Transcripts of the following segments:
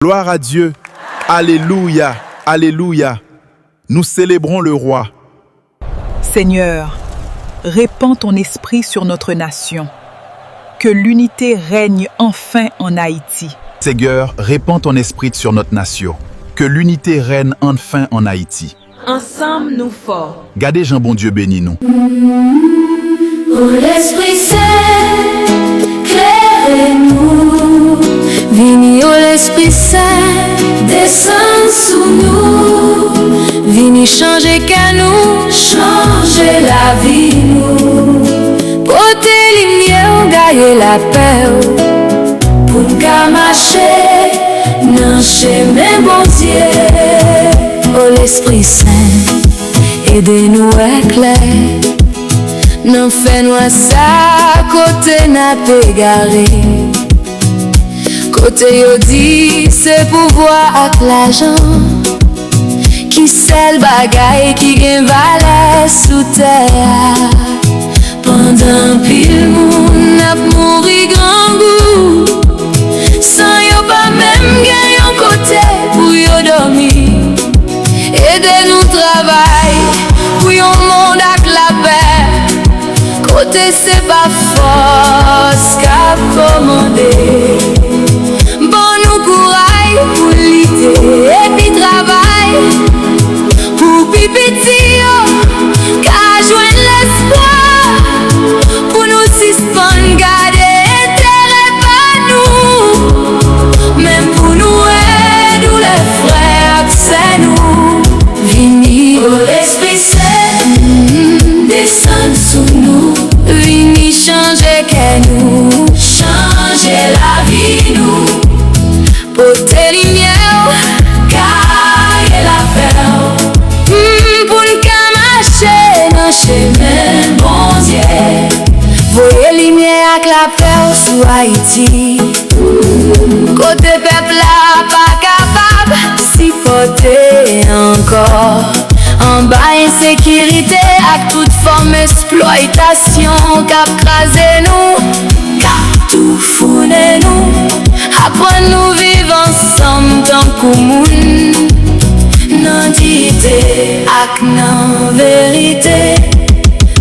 Gloire à Dieu. Alléluia. Alléluia. Nous célébrons le roi. Seigneur, répands ton esprit sur notre nation. Que l'unité règne enfin en Haïti. Seigneur, répands ton esprit sur notre nation. Que l'unité règne enfin en Haïti. Ensemble nous forts. Gardez Jean bon Dieu bénis nous. Oh l'Esprit Saint, clairez-nous. Vini oh l'Esprit Saint, descend sous nous. Vini changer qu'à nous, changer la vie nous. Porter lumière, gagner la paix. Pour nous marcher, dans chemin bon Dieu. Oh l'Esprit Saint, aidez-nous éclairer. Non fais-nous ça, côté n'a pas égaré. Côté yo dit, c'est pouvoir avec l'argent. Qui c'est bagaille qui gagne valeur sous terre. Pendant pile moun n'a mouri grand goût. Sans yo pas même gagne un côté pour yo dormir. Aidez-nous travail pour yon monde avec la paix. Côté c'est pas force qu'a commandé. Bon nous courage pour l'idée et puis travail pour pipiti qu'a joindre l'espoir pour nous suspendre garder intérêt pas nous même pour nous aider les frères c'est nous vini oh l'Esprit Saint descend sous nous vini changer que nous changer la vie nous porter lumière gagner la paix pour nous marcher dans chemin bon Dieu voyez lumière avec la paix sous Haïti côté peuple là pas capable si porter encore en bas insécurité avec toute forme exploitation cap craser nous cap tout fourner nous apprendre nous vivre ensemble tant commun non d'idée ak non vérité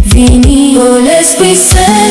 vini oh l'Esprit Saint